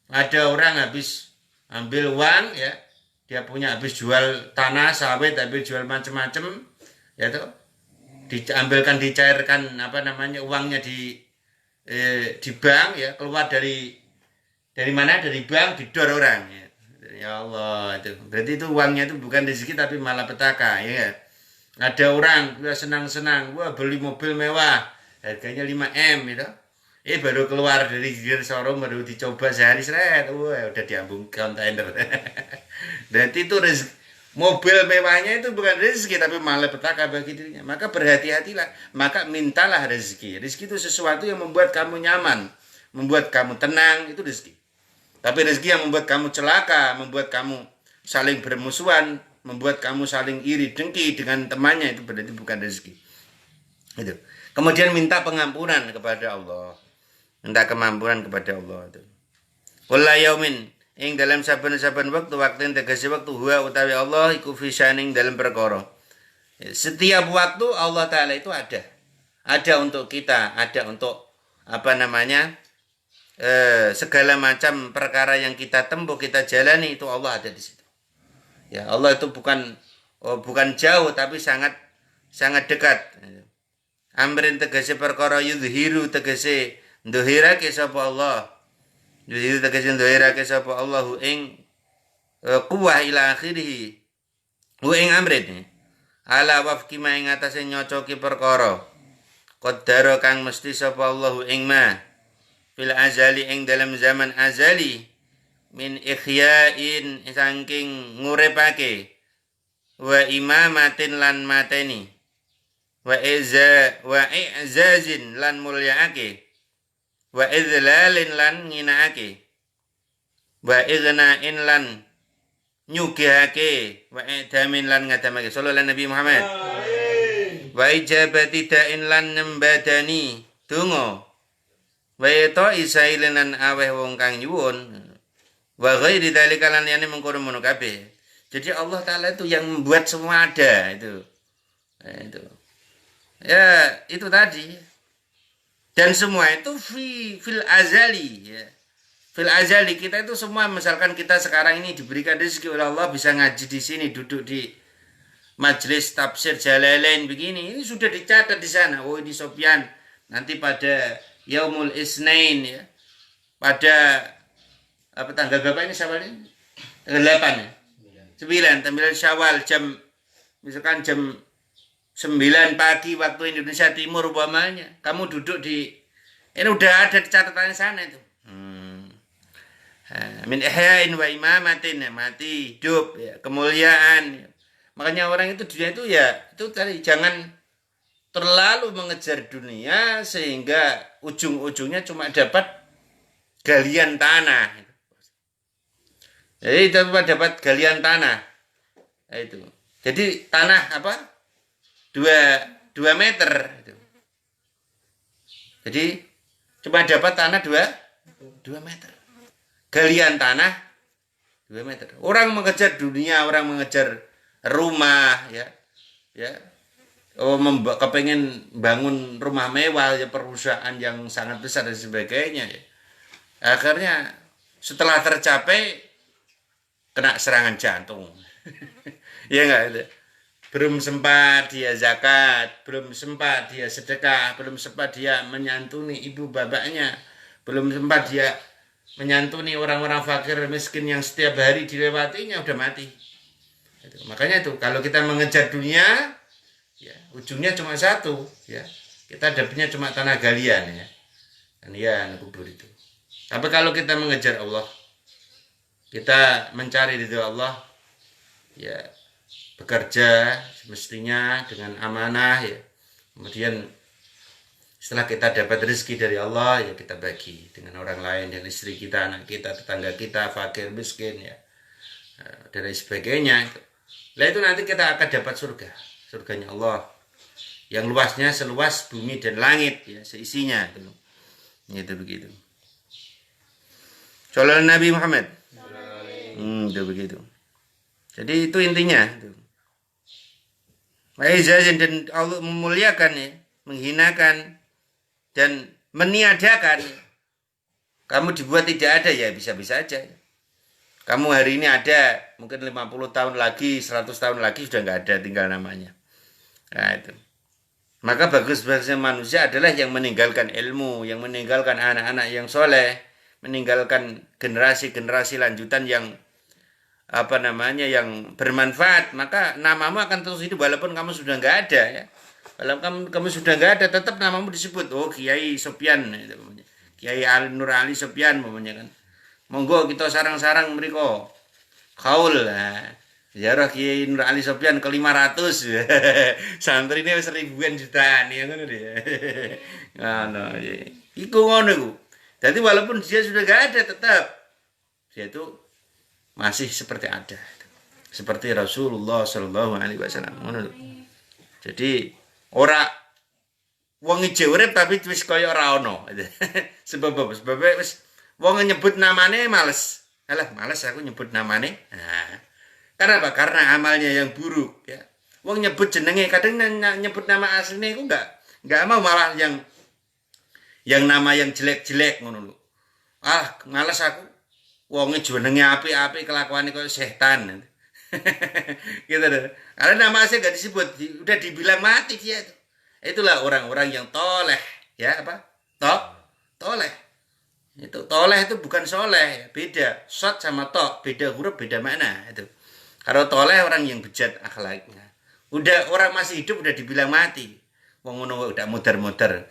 Ada orang habis ambil uang ya, dia punya habis jual tanah, sawit, habis jual macam-macam, ya tuh. Diambilkan, dicairkan apa namanya uangnya di bank ya, keluar dari mana? Dari bank, didor orang ya. Ya Allah, itu berarti itu uangnya itu bukan rezeki tapi malah petaka ya. Ada orang dia senang-senang, wah beli mobil mewah harganya 5M gitu. Baru keluar dari showroom baru dicoba sehari seret, wah udah diambung kontainer. Dan itu mobil mewahnya itu bukan rezeki tapi malapetaka bagi dirinya. Maka berhati-hatilah, maka mintalah rezeki. Rezeki itu sesuatu yang membuat kamu nyaman, membuat kamu tenang, itu rezeki. Tapi rezeki yang membuat kamu celaka, membuat kamu saling bermusuhan, membuat kamu saling iri dengki dengan temannya, itu berarti bukan rezeki. Itu. Kemudian minta pengampunan kepada Allah. Minta kemampuan kepada Allah itu. Wala yaumin ing dalam saben-saben waktu tegese waktu huwa utawi Allah iku fisaning dalam perkara. Setiap waktu Allah Ta'ala itu ada. Ada untuk kita, ada untuk segala macam perkara yang kita tempuh, kita jalani itu Allah ada di situ. Ya, Allah itu bukan jauh tapi sangat dekat. Amrin tegese perkara yudhiru tegese nduhirake sapa Allah. Yudhiru tegese nduhirake sapa Allah ing kuwah ila akhirih. Ing amrin ala wafki ma ing atase nyocoki perkara. Qaddara kang mesti sapa Allah ing ma fil azali ing dalam zaman azali min ikhya'in saking ngurepake wa imamatin lan mateni wa i'zazin lan mulyaake wa idlalin lan nginaake wa ighna'in lan nyugihake wa i'damin lan ngadamake sallallahu Nabi Muhammad wa ijabati da'in lan nembadani donga wa ita isailan aweh wong kang nyuwun wa ghairi dzalika lan yani mengkono-mono kabeh. Jadi Allah Ta'ala itu yang membuat semua ada itu. Itu. Ya, itu tadi. Dan semua itu fil azali ya. Fil azali kita itu semua, misalkan kita sekarang ini diberikan rezeki oleh Allah bisa ngaji di sini, duduk di majelis tafsir Jalalain begini, ini sudah dicatat di sana. Oh, ini Sofyan nanti pada Yaumul Isnain ya. Pada tanggal berapa ini Syawal ini? Tanggal 8 ya. 9 Syawal misalkan jam 9 pagi waktu Indonesia Timur umpamanya. Kamu duduk ini udah ada di catatan sana itu. Min ihya'in wa imamatin, mati, hidup, ya, kemuliaan. Ya. Makanya orang itu dunia itu ya, itu tadi jangan terlalu mengejar dunia sehingga ujung-ujungnya cuma dapat galian tanah. Jadi dapat galian tanah. Nah, itu. Jadi tanah 2 meter. Jadi cuma dapat tanah 2 meter. Galian tanah 2 meter. Orang mengejar dunia, orang mengejar rumah, ya. Kepengen bangun rumah mewah, ya, perusahaan yang sangat besar dan sebagainya. Ya. Akhirnya setelah tercapai kena serangan jantung. Ya enggak? Belum sempat dia zakat, belum sempat dia sedekah, belum sempat dia menyantuni ibu bapaknya, belum sempat dia menyantuni orang-orang fakir miskin yang setiap hari dilewatinya, udah mati. Makanya itu kalau kita mengejar dunia, ya ujungnya cuma satu, ya kita dapatnya cuma tanah galian, ya dan ya kubur itu. Tapi kalau kita mengejar Allah, kita mencari ridho Allah, ya bekerja semestinya dengan amanah, ya kemudian setelah kita dapat rezeki dari Allah, ya kita bagi dengan orang lain, dan istri kita, anak kita, tetangga kita, fakir, miskin, ya dan lain sebagainya. Nah itu nanti kita akan dapat surganya Allah yang luasnya seluas bumi dan langit, ya seisinya itu begitu. Sallallahu Nabi Muhammad. Itu begitu. Jadi itu intinya. Ma'izazin, dan Allah memuliakan, ya, menghinakan dan meniadakan. Kamu dibuat tidak ada, ya bisa-bisa aja. Kamu hari ini ada, mungkin 50 tahun lagi, 100 tahun lagi sudah nggak ada, tinggal namanya. Nah itu. Maka bagus-bagusnya manusia adalah yang meninggalkan ilmu, yang meninggalkan anak-anak yang soleh, meninggalkan generasi-generasi lanjutan yang yang bermanfaat. Maka namamu akan terus hidup walaupun kamu sudah nggak ada, ya. Walaupun kamu sudah nggak ada, tetap namamu disebut. Oh, Kiai Sofyan. Kiai Ali Nur Ali Sopyan umpamanya kan. Monggo kita sarang-sarang mriko. Kaul lah. Ziarah Kiai Nur Ali Sopyan ke 500. Santri ini wis ribuan jutaan ya ngono dia. Ngono. Iku ngono iku. Jadi walaupun dia sudah gak ada tetap dia itu masih seperti ada. Seperti Rasulullah sallallahu alaihi wasallam ngono. Jadi ora wong ijo urip tapi wis kaya ora ono. Sebab wis wong nyebut namane males. Alah males aku nyebut namane. Nah, kenapa? Karena amalnya yang buruk ya. Wong nyebut jenenge kadang nyebut nama asline iku enggak mau malah yang nama yang jelek-jelek ngono lho. Ah, males aku. Wonge jenenge apik-apik kelakuane koyo setan. Gitu deh. Karena nama saya gak disebut, udah dibilang mati dia itu. Itulah orang-orang yang toleh, ya apa? Toleh. Itu toleh itu bukan soleh, beda. Shot sama tok, beda huruf, beda makna itu. Kalau toleh orang yang bejat akhlaknya. Udah orang masih hidup udah dibilang mati. Wong ngono udah muter-muter.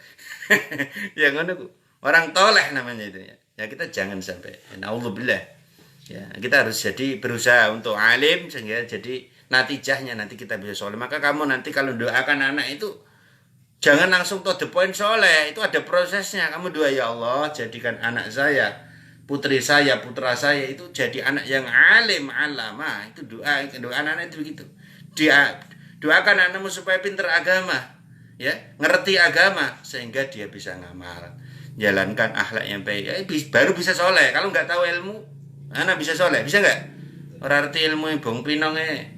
Ya ngono orang toleh namanya itu ya. Ya kita jangan sampai. Naudzubillah. Ya, kita harus jadi berusaha untuk alim sehingga jadi natijahnya nanti kita bisa soleh. Maka kamu nanti kalau doakan anak itu jangan langsung to the point soleh. Itu ada prosesnya. Kamu doa ya Allah jadikan anak saya, putri saya, putra saya itu jadi anak yang alim, alama. Itu doa anak itu begitu. Doakan anakmu supaya pintar agama, ya, ngerti agama sehingga dia bisa ngamal, jalankan akhlak yang baik. Baru bisa soleh. Kalau nggak tahu ilmu anak bisa soleh, bisa nggak? Orang arti ilmu yang bong pinongnya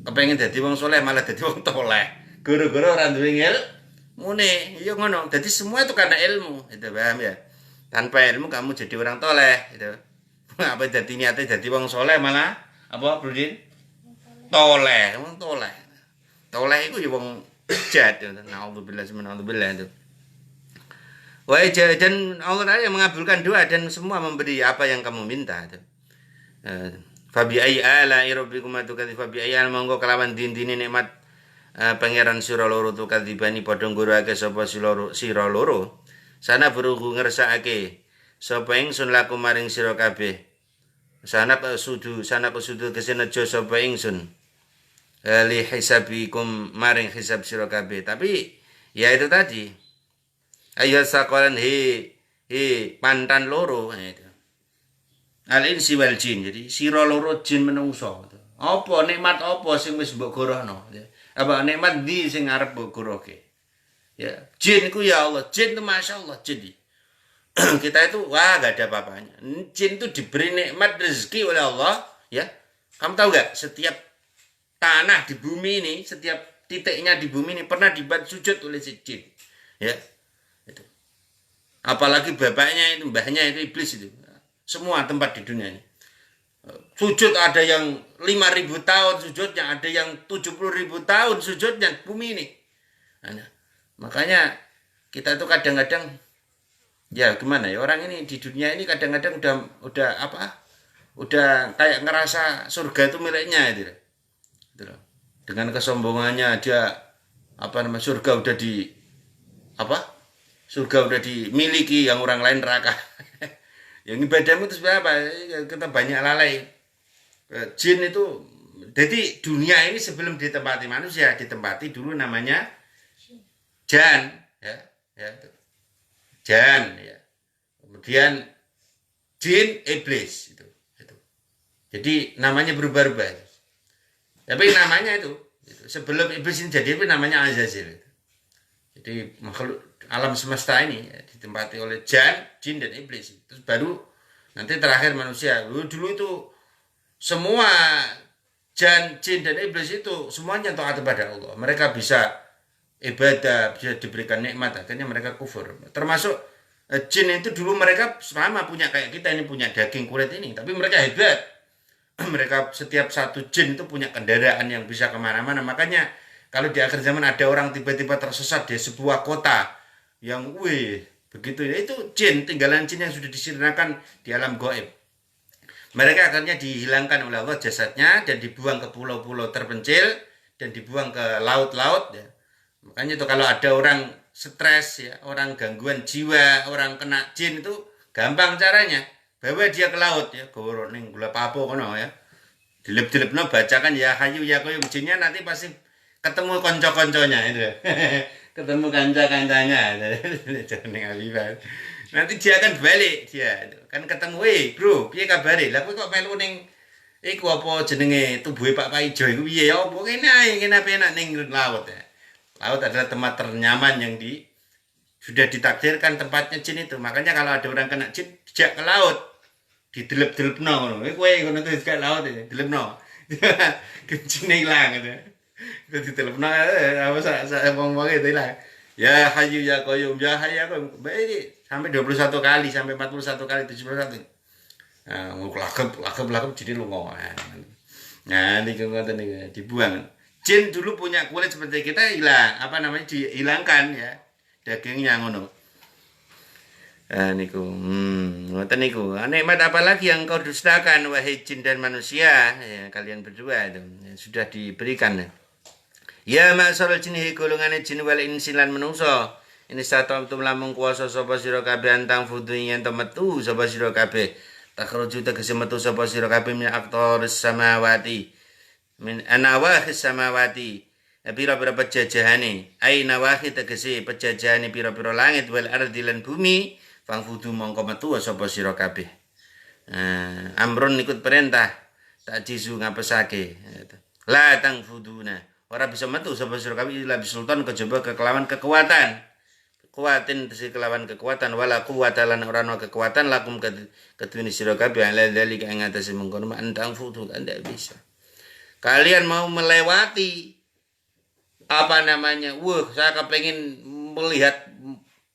kepengen jadi wong soleh malah jadi wong toleh. Guru-guru orang duwe ilmu nih, iya ngono. Jadi semua itu karena ilmu, itu paham ya? Tanpa ilmu kamu jadi orang toleh, itu. Apa jadi niatnya jadi wong soleh malah apa Brudin? Toleh, wong toleh. Toleh itu ya wong bejat, naudzubillah itu. Dan Allah Ta'ala yang mengabulkan doa dan semua memberi apa yang kamu minta. Fabi ayyi ala'i rabbikuma tukadziban fabi ayyi monggo kelawan din-dine nikmat pangeran sira loro tukadzibani padha ngguruake sapa sira loro. Sana berugu ngersakake sapa ingsun laku maring sira kabeh. Sana kusudu kesenejo sapa ingsun. Li hisabikum maring hisab sira kabeh. Tapi ya itu tadi. Ayo sakolan pantan loro itu. Al-insi wal jin. Jadi sira loro jin menungso. Apa nikmat apa sing wis mbok gorohno? Apa nikmat ndi sing arep mbok gorohke? Ya, jin ku ya Allah, jin itu masyaallah jin. Kita itu wah gak ada apa-apanya. Jin itu diberi nikmat rezeki oleh Allah, ya. Kamu tahu gak? Setiap tanah di bumi ini, setiap titiknya di bumi ini pernah dibuat sujud oleh si jin. Ya. Apalagi bapaknya itu, mbahnya itu iblis itu. Semua tempat di dunia ini. Sujud ada yang 5.000 tahun sujudnya, ada yang 70.000 tahun sujudnya bumi ini. Nah, makanya kita itu kadang-kadang ya gimana ya, orang ini di dunia ini kadang-kadang udah apa? Udah kayak ngerasa surga itu miliknya itu. Dengan kesombongannya dia surga udah di apa? Surga udah dimiliki yang orang lain neraka. Yang ibadahmu itu sebenarnya apa? Kita banyak lalai. Jin itu, jadi dunia ini sebelum ditempati manusia, ditempati dulu namanya jan, ya. Jan, ya. Kemudian jin, iblis itu. Jadi namanya berubah-ubah. Tapi namanya itu sebelum iblis ini jadi namanya Azazil. Jadi makhluk alam semesta ini ya, ditempati oleh jin dan iblis. Terus baru nanti terakhir manusia. Dulu itu semua jin dan iblis itu semuanya taat kepada Allah. Mereka bisa ibadah, bisa diberikan nikmat. Akhirnya mereka kufur. Termasuk jin itu dulu mereka sama punya kayak kita ini, punya daging kulit ini. Tapi mereka hebat. Mereka setiap satu jin itu punya kendaraan yang bisa kemana-mana. Makanya kalau di akhir zaman ada orang tiba-tiba tersesat di sebuah kota yang begitu ya, itu jin, tinggalan jin yang sudah disirnakan di alam gaib. Mereka akhirnya dihilangkan oleh Allah jasadnya dan dibuang ke pulau-pulau terpencil dan dibuang ke laut-laut ya. Makanya itu kalau ada orang stres ya, orang gangguan jiwa, orang kena jin itu gampang caranya. Bawa dia ke laut ya, goro ning gula papo kono ya. Dilep-dilepno bacakan ya hayu ya qayyum, jinnya nanti pasti ketemu konco-konconya itu. Ketemu kanca-kancanya. Jeneng Habibah. Nanti dia akan balik dia. Kan ketemu, bro, piye kabare? Lah kowe kok melu ning iku apa jenenge tubuhe Pak Paijo iku piye ya? Apa kene ae kene enak ning laut ya. Laut adalah tempat ternyaman yang sudah ditakdirkan tempatnya jin itu. Makanya kalau ada orang kena jin, dijak ke laut. Didelep-delepno ngono. Kowe ngono terus ke laut ya, delepno. Kencine ilang gitu. Itu ditelepno apa saya ngomong itu ilang. Ya hayu ya qayyum ya hayyu ya qayyum. Baik sampai 21 kali, sampai 41 kali, 71. Nah, lakep jadi lungo. Nah, ini ngoten niku dibuang. Jin dulu punya kulit seperti kita hilang, dihilangkan ya. Dagingnya ngono. Niku. Ngoten niku. Nikmat apa lagi yang kau dustakan wahai jin dan manusia? Ya, kalian berdua itu ya, sudah diberikan. Ya ma'syarul jinni golongane jin wal insi lan manungsa. Ini satu lamun kuasa sapa sira kabeh antang fudu yen metu sapa sira kabeh. Takhruju tegese metu sapa sira kabeh min aqtaris samawati. Min anawahis samawati. Pira-pira pejajahane. Ai nawahi tegese pejajahane pira-pira langit wal ardi lan bumi. Fang fudu mongko metu sapa sira kabeh. Amrun ikut perintah. Tak jisu ngapesake. La tang fuduna. Ora bisa metu sapa sira kabeh ila bisultan kejaba kekelawan kekuatan. Kuatin tesi kelawan kekuatan wala quwata lan ora ana kekuatan lakum kedune sira kabeh ala dzalika ing atase mengkono antang futu Anda bisa. Kalian mau melewati saya kepengin melihat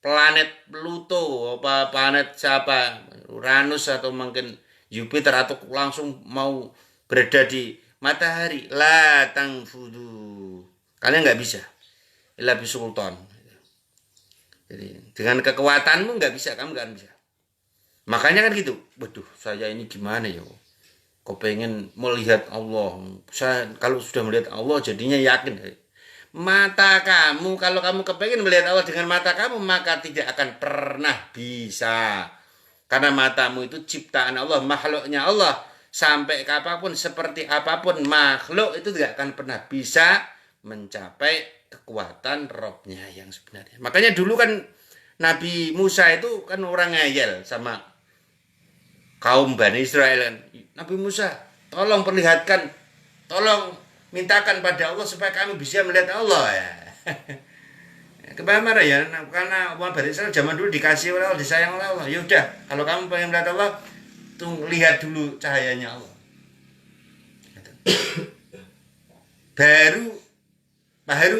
planet Pluto, planet siapa, Uranus atau mungkin Jupiter atau langsung mau berada di matahari. La tangfudu. Kalian nggak bisa. Illa bisultan. Jadi dengan kekuatanmu nggak bisa, kamu nggak bisa. Makanya kan gitu. Waduh, saya ini gimana ya? Kau pengen melihat Allah. Saya kalau sudah melihat Allah jadinya yakin. Mata kamu, kalau kamu kepengen melihat Allah dengan mata kamu, maka tidak akan pernah bisa. Karena matamu itu ciptaan Allah, makhluknya Allah. Sampai kapanpun, seperti apapun makhluk itu tidak akan pernah bisa mencapai kekuatan Robnya yang sebenarnya. Makanya dulu kan Nabi Musa itu kan orang ngeyel sama kaum Bani Israel. Nabi Musa, tolong perlihatkan, tolong mintakan pada Allah supaya kami bisa melihat Allah ya. Kebayang ya, karena orang Bani Israel zaman dulu dikasih oleh Allah, disayang oleh Allah. Yaudah, kalau kamu pengen melihat Allah, lihat dulu cahayanya Allah.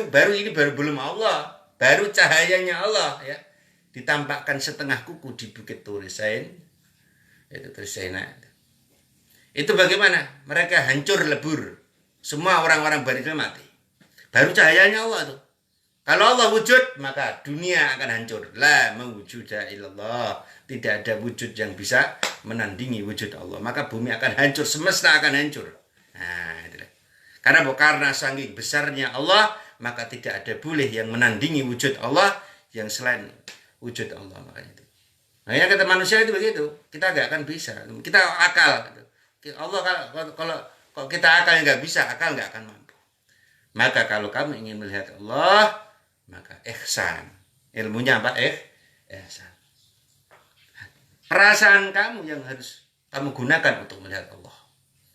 Baru ini belum Allah, baru cahayanya Allah ya. Ditampakkan setengah kuku di Bukit Turisain. Itu Turisaina. Itu bagaimana? Mereka hancur lebur. Semua orang-orang Bani Israil mati. Baru cahayanya Allah tuh. Kalau Allah wujud, maka dunia akan hancur. La mawujuda illallah. Tidak ada wujud yang bisa menandingi wujud Allah. Maka bumi akan hancur, semesta akan hancur. Nah, itulah. Karena saking besarnya Allah, maka tidak ada boleh yang menandingi wujud Allah yang selain wujud Allah. Makanya itu. Nah, ya kata manusia itu begitu. Kita nggak akan bisa. Kita akal. Allah kalau kita akal nggak bisa, akal nggak akan mampu. Maka kalau kamu ingin melihat Allah, maka ihsan. Ilmunya apa? Ihsan. Perasaan kamu yang harus kamu gunakan untuk melihat Allah.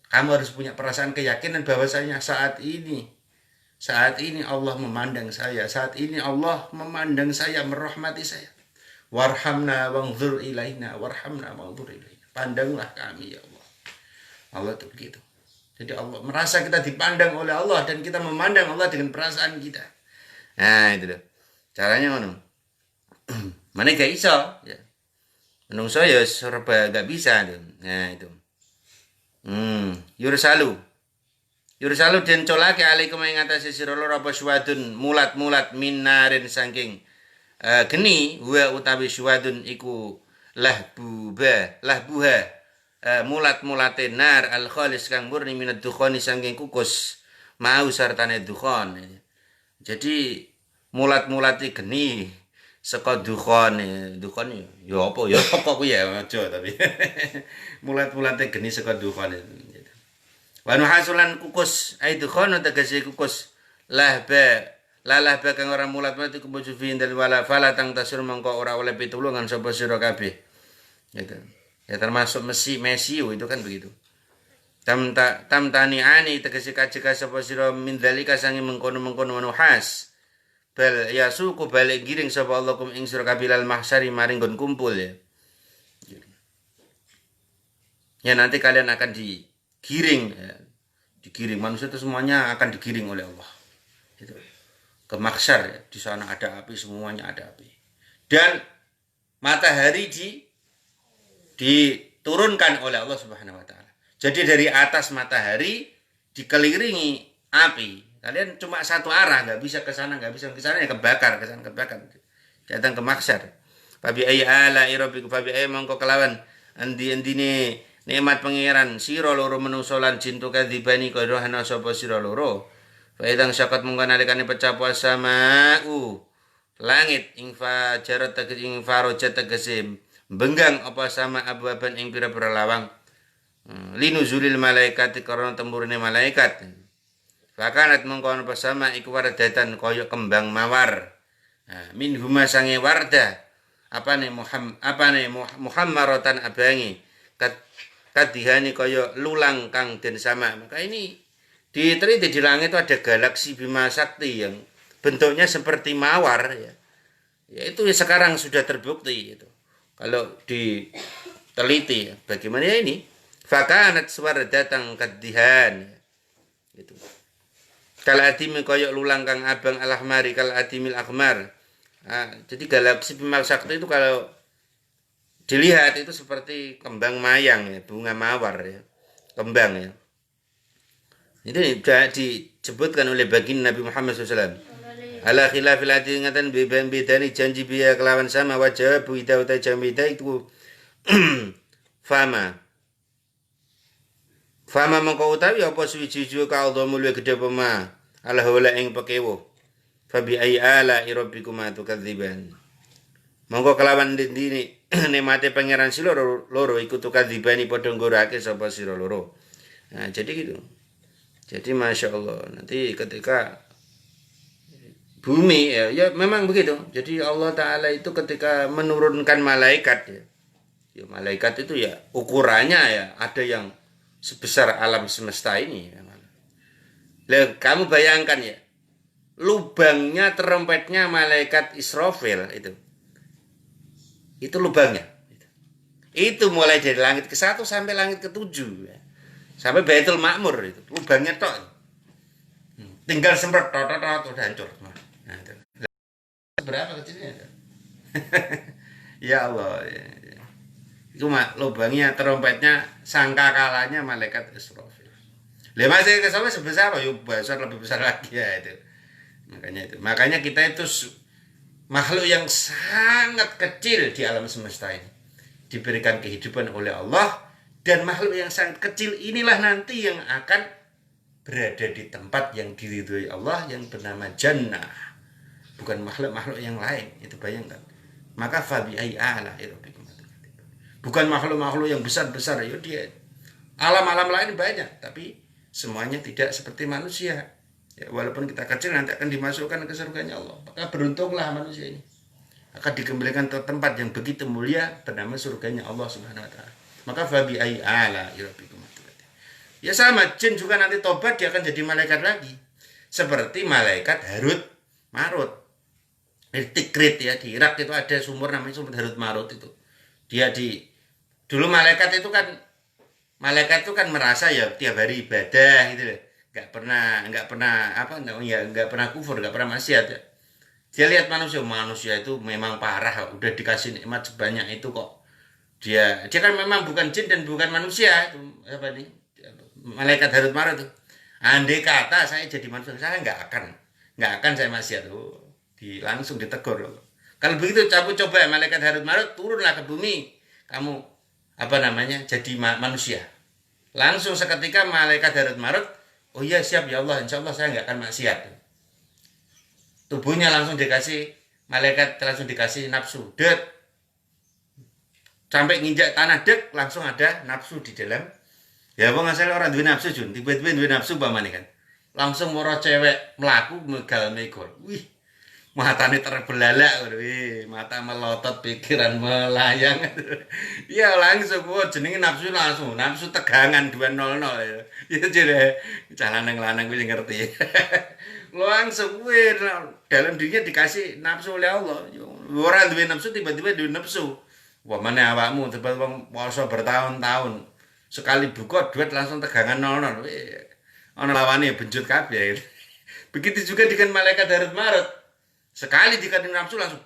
Kamu harus punya perasaan keyakinan bahwasanya saat ini Allah memandang saya. Saat ini Allah memandang saya, merahmati saya. Warhamna wanzur ilaina, warhamna wanzur ilaina. Pandanglah kami ya Allah. Allah itu begitu. Jadi Allah merasa kita dipandang oleh Allah dan kita memandang Allah dengan perasaan kita. Nah, itu loh. Caranya ngono. Mana gak iso ya. Menungso ya serba gak bisa tuh. Nah, itu. Yursalu den colake alaikum ing atase sira loro apa suwadun mulat-mulat minarin saking geni wa utawi suwadun iku lahbuha mulat-mulate nar al khalis kang murni minad dukhani saking kukus mau sartane dukhon. Jadi mulat-mulati geni saka dukhon ya apa ya apa kuwi ya aja tapi mulat-mulate geni saka dukhon wa nuhasulan kukus ai dukhon tegese kukus lahba lalah kang ora mulat-mulat iku mujufin dal wala fala tang tasur mengko ora oleh pitulungan sapa sira kabeh gitu ya termasuk Messi itu kan begitu tam tani ani tegese kajeka sapa sira min dalika sange mengkono-mengkono nuhas bal ya suku balik giring sapa Allah kum ing sira kabilal mahsyari maring nggon kumpul ya. Ya nanti kalian akan digiring ya. Digiring manusia itu semuanya akan digiring oleh Allah. Itu ke mahsyar ya. Di sana ada api, semuanya ada api. Dan matahari diturunkan oleh Allah Subhanahu wa taala. Jadi dari atas matahari dikelilingi api. Kalian cuma satu arah, nggak bisa ke sana, nggak bisa ke sana, ya kebakar, ke sana kebakar. Datang ke mahsyar. Fabi ayyi ala'i rabbikum fabi ayyi mongko kelawan endi-endine nikmat pangeran sira loro menungso lan jin tu kadzibani kaya ana sapa sira loro. Fa idang syakat mongko nalikane pecah puasa sama'u langit ing fajarat tegese ing farojat tegese benggang apa sama ababan ing pira-pira lawang. Linuzulil malaikat karena temurune malaikat. Fakanat mengkono pasama iku wardatan kaya kembang mawar. Min huma sange warda. Apane muhammaratan abangi. Kadihani kaya lulang kang den sama. Maka ini diteliti di langit itu ada galaksi Bima Sakti yang bentuknya seperti mawar ya. Ya itu sekarang sudah terbukti itu. Kalau diteliti ya. Bagaimana ya ini? Fakanat wardatan kadihan ya. Itu. Kal adimi koyok lulang kang abang al-ahmari kal adimil akhmar. Jadi galaksi Bima Sakti itu kalau dilihat itu seperti kembang mayang ya, bunga mawar ya, kembang ya. Itu sudah disebutkan oleh baginda Nabi Muhammad SAW. Ala khilafil ati ngatan bedani janji biya kelawan sama wajah buida uta jamida itu fama mengko utawi apa suwi-suwi ka Allah mulya gedhe pema Allah wala ing pekewo fabi ai ala rabbikum tukadziban mongko kelawan dini nemate pangeran sira loro iku tukadzibani padha nggorake sapa sira loro. Nah jadi gitu. Jadi Masya Allah nanti ketika bumi ya memang begitu. Jadi Allah Ta'ala itu ketika menurunkan malaikat ya malaikat itu ya ukurannya ya ada yang sebesar alam semesta ini. Kamu bayangkan ya, lubangnya terompetnya malaikat Israfil itu lubangnya. Itu mulai dari langit ke-1 sampai langit ke-7 ya. Sampai Baitul Ma'mur itu lubangnya tok. Tinggal semprot udah hancur. Nah, itu. Berapa kecilnya? Ya Allah ya. Itu lubangnya terompetnya sangkakalanya malaikat Israfil. Masih ke sana sebesar apa? Yuk besar lebih besar lagi ya itu. Makanya kita itu makhluk yang sangat kecil di alam semesta ini. Diberikan kehidupan oleh Allah dan makhluk yang sangat kecil inilah nanti yang akan berada di tempat yang diridhoi Allah yang bernama jannah. Bukan makhluk-makhluk yang lain. Itu bayangkan. Maka fabi ai ala rabbikum. Bukan makhluk-makhluk yang besar-besar ya dia. Alam-alam lain banyak, tapi semuanya tidak seperti manusia. Ya, walaupun kita kecil nanti akan dimasukkan ke surganya Allah. Maka beruntunglah manusia ini. Akan dikembalikan ke tempat yang begitu mulia bernama surganya Allah Subhanahu wa taala. Maka fabi ai ala rabbikum. Ya sama jin juga nanti tobat dia akan jadi malaikat lagi. Seperti malaikat Harut Marut. Di Tikrit ya di Irak itu ada sumur namanya sumur Harut Marut itu. Dia dulu malaikat itu kan merasa ya tiap hari ibadah gitu loh. Enggak pernah kufur, enggak pernah maksiat ya. Dia lihat manusia itu memang parah, udah dikasih nikmat sebanyak itu kok. Dia kan memang bukan jin dan bukan manusia itu malaikat Harut Marut itu. Andai kata saya jadi manusia, saya enggak akan saya maksiat langsung ditegur loh. Kalau begitu coba malaikat Harut Marut turunlah ke bumi. Kamu jadi manusia. Langsung seketika malaikat Harut Marut, oh iya siap ya Allah, insya Allah saya nggak akan maksiat. tubuhnya langsung dikasih malaikat, langsung dikasih nafsu, sampai nginjak tanah langsung ada nafsu di dalam. Ya apa masalah orang duwe nafsu Jun, tiba-tiba duwe nafsu pamane kan. Langsung moro cewek melaku megal megol. Wih, matanya terbelalak, mata melotot, pikiran melayang. Iya langsung, jenenge nafsu langsung, nafsu tegangan 200 ya. Ya jadi lanang-lanang gue ngerti. Langsung gue dalam dirinya dikasih nafsu oleh Allah. Orang duwe nafsu tiba-tiba duwe nafsu. Wah mana awakmu tiba-tiba puasa bertahun-tahun. Sekali buka duit langsung tegangan 00. Ana lawane benjut kabeh. Begitu juga dengan malaikat Harut Marut. Sekali dikasih nafsu langsung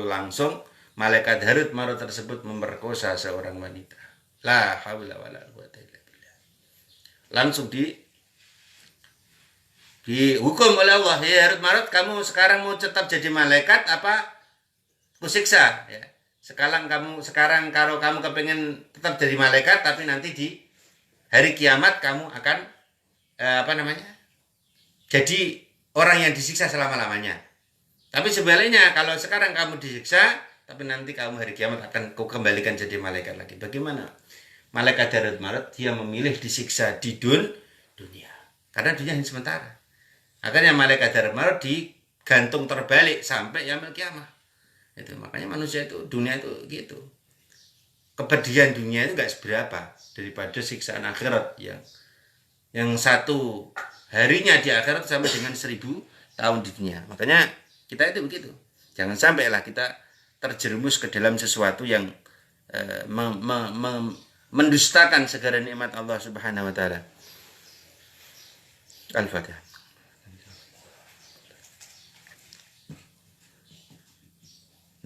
langsung malaikat Harut Marut tersebut memperkosa seorang wanita. La haula wala quwata illa billah. Langsung dihukum oleh Allah. Ya Harut Marut, kamu sekarang mau tetap jadi malaikat apa kusiksa ya. Sekarang kalau kamu kepengen tetap jadi malaikat, tapi nanti di hari kiamat kamu akan jadi orang yang disiksa selama-lamanya. Tapi sebaliknya kalau sekarang kamu disiksa, tapi nanti kamu hari kiamat akan kau kembalikan jadi malaikat lagi. Bagaimana? Malaikat Harut Marut dia memilih disiksa di dunia. Karena dunia hanya sementara. Akhirnya malaikat Harut Marut digantung terbalik sampai yaumil kiamat. Itu makanya manusia itu, dunia itu gitu. Kepedihan dunia itu enggak seberapa daripada siksaan akhirat yang satu harinya di akhirat sampai dengan 1000 tahun di dunia. Makanya kita itu begitu. Jangan sampailah kita terjerumus ke dalam sesuatu yang mendustakan segala nikmat Allah Subhanahu wa taala. Al-Fatihah.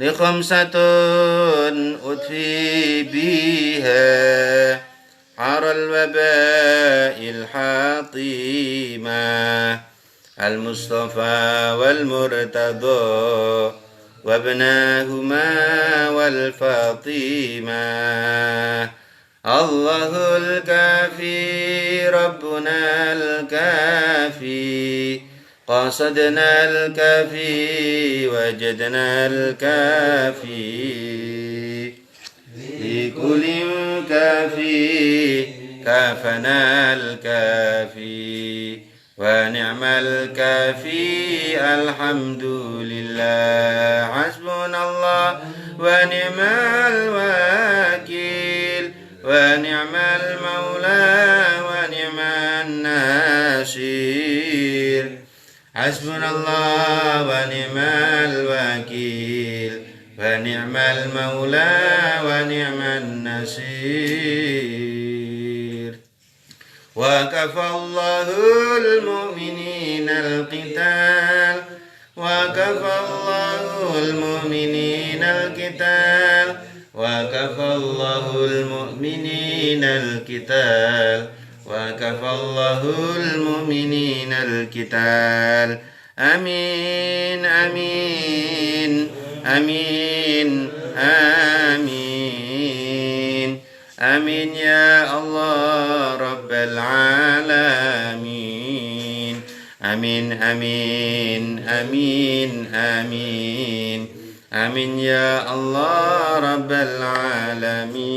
لخمسة أطفي بها حر الوباء الحطيمة المصطفى والمرتضى وابناهما والفاطمة الله الكافي ربنا الكافي قصدنا الكافي وجدنا الكافي في كل كافي كافنا الكافي ونعم الكافي الحمد لله حسبنا الله ونعم الوكيل ونعم المولى ونعم النصير حسبنا الله ونعم الوكيل ونعم المولى ونعم النصير وكفى الله المؤمنين القتال وكفى الله المؤمنين القتال وكفى الله المؤمنين القتال وكفى الله المؤمنين القتال آمين آمين آمين آمين آمين يا الله رب العالمين آمين آمين آمين آمين آمين يا الله رب العالمين.